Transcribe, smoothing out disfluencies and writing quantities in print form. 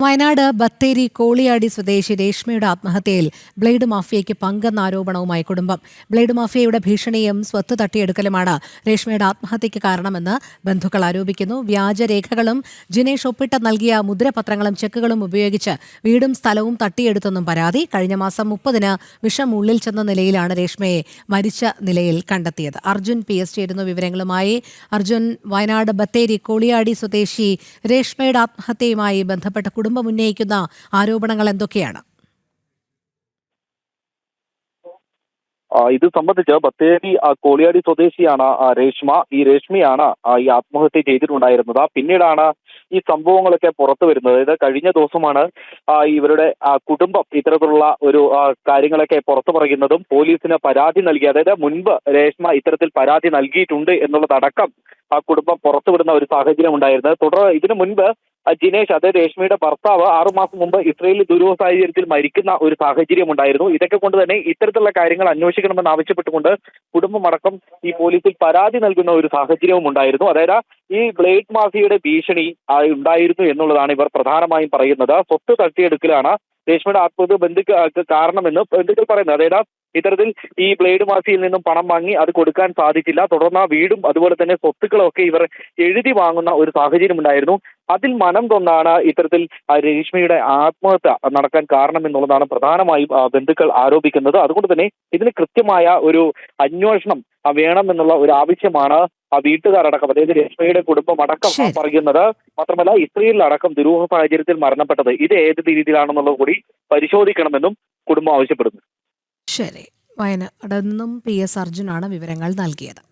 വയനാട് ബത്തേരി കോളിയാടി സ്വദേശി രേഷ്മയുടെ ആത്മഹത്യയിൽ ബ്ലേഡ് മാഫിയയ്ക്ക് പങ്കെന്ന ആരോപണവുമായി കുടുംബം. ബ്ലേഡ് മാഫിയയുടെ ഭീഷണിയും സ്വത്ത് തട്ടിയെടുക്കലുമാണ് രേഷ്മയുടെ ആത്മഹത്യയ്ക്ക് കാരണമെന്ന് ബന്ധുക്കൾ ആരോപിക്കുന്നു. വ്യാജരേഖകളും ജിനേഷ് ഒപ്പിട്ട് നൽകിയ മുദ്രപത്രങ്ങളും ചെക്കുകളും ഉപയോഗിച്ച് വീടും സ്ഥലവും തട്ടിയെടുത്തെന്നും പരാതി. കഴിഞ്ഞ മാസം 30-ന് വിഷം ഉള്ളിൽ ചെന്ന നിലയിലാണ് രേഷ്മയെ മരിച്ച നിലയിൽ കണ്ടെത്തിയത്. അർജുൻ PS ചേരുന്നു വിവരങ്ങളുമായി. അർജുൻ, വയനാട് ബത്തേരി കോളിയാടി സ്വദേശി രേഷ്മയുടെ ആത്മഹത്യയുമായി ബന്ധപ്പെട്ട കുടുംബം ഉന്നയിക്കുന്ന ആരോപണങ്ങൾ എന്തൊക്കെയാണ്? ഇത് സംബന്ധിച്ച് ബത്തേരി കോളിയാടി സ്വദേശിയാണ് രേഷ്മ. ഈ രേഷ്മയാണ് ഈ ആത്മഹത്യ ചെയ്തിട്ടുണ്ടായിരുന്നത്. പിന്നീടാണ് ഈ സംഭവങ്ങളൊക്കെ പുറത്തു വരുന്നത്. ഇത് കഴിഞ്ഞ ദിവസമാണ് ഇവരുടെ കുടുംബം ഇത്തരത്തിലുള്ള ഒരു കാര്യങ്ങളൊക്കെ പുറത്തു പറയുന്നതും പോലീസിന് പരാതി നൽകി, അതായത് മുൻപ് രേഷ്മ ഇത്തരത്തിൽ പരാതി നൽകിയിട്ടുണ്ട് എന്നുള്ളതടക്കം ആ കുടുംബം പുറത്തുവിടുന്ന ഒരു സാഹചര്യം ഉണ്ടായിരുന്നത്. തുടർന്ന് ഇതിനു മുൻപ് ജിനേഷ്, അതായത് രേഷ്മയുടെ ഭർത്താവ്, 6 മാസം മുമ്പ് ഇസ്രയേലിൽ ദുരൂഹ സാഹചര്യത്തിൽ മരിക്കുന്ന ഒരു സാഹചര്യം ഉണ്ടായിരുന്നു. ഇതൊക്കെ കൊണ്ട് തന്നെ ഇത്തരത്തിലുള്ള കാര്യങ്ങൾ അന്വേഷിക്കണമെന്ന് ആവശ്യപ്പെട്ടുകൊണ്ട് കുടുംബമടക്കം ഈ പോലീസിൽ പരാതി നൽകുന്ന ഒരു സാഹചര്യവും ഉണ്ടായിരുന്നു. അതായത് ഈ ബ്ലേഡ് മാഫിയയുടെ ഭീഷണി ഉണ്ടായിരുന്നു എന്നുള്ളതാണ് ഇവർ പ്രധാനമായും പറയുന്നത്. സ്വത്ത് തട്ടിയെടുക്കലാണ് രേഷ്മയുടെ ആത്മഹത്യ ബന്ധുക്കൾക്ക് കാരണമെന്ന് ബന്ധുക്കൾ പറയുന്നത്. അതായത് ഇത്തരത്തിൽ ഈ ബ്ലേഡ് മാഫിയയിൽ നിന്നും പണം വാങ്ങി അത് കൊടുക്കാൻ സാധിച്ചില്ല. തുടർന്ന് ആ വീടും അതുപോലെ തന്നെ സ്വത്തുക്കളും ഒക്കെ ഇവർ എഴുതി വാങ്ങുന്ന ഒരു സാഹചര്യം ഉണ്ടായിരുന്നു. അതിൽ മനം കൊണ്ടാണ് ഇത്തരത്തിൽ രേഷ്മയുടെ ആത്മഹത്യ നടക്കാൻ കാരണം എന്നുള്ളതാണ് പ്രധാനമായും ബന്ധുക്കൾ ആരോപിക്കുന്നത്. അതുകൊണ്ട് തന്നെ ഇതിന് കൃത്യമായ ഒരു അന്വേഷണം വേണമെന്നുള്ള ഒരു ആവശ്യമാണ് വീട്ടുകാരടക്കം, അതായത് രേഷ്മയുടെ കുടുംബം അടക്കം പറയുന്നത്. മാത്രമല്ല ഇസ്രയേലിലടക്കം ദുരൂഹ സാഹചര്യത്തിൽ മരണപ്പെട്ടത് ഇത് ഏത് രീതിയിലാണെന്നുള്ളത് കൂടി പരിശോധിക്കണമെന്നും കുടുംബം ആവശ്യപ്പെടുന്നു. ശരി, വയനാട് നിന്നും PS അർജുനാണ് വിവരങ്ങൾ നൽകിയത്.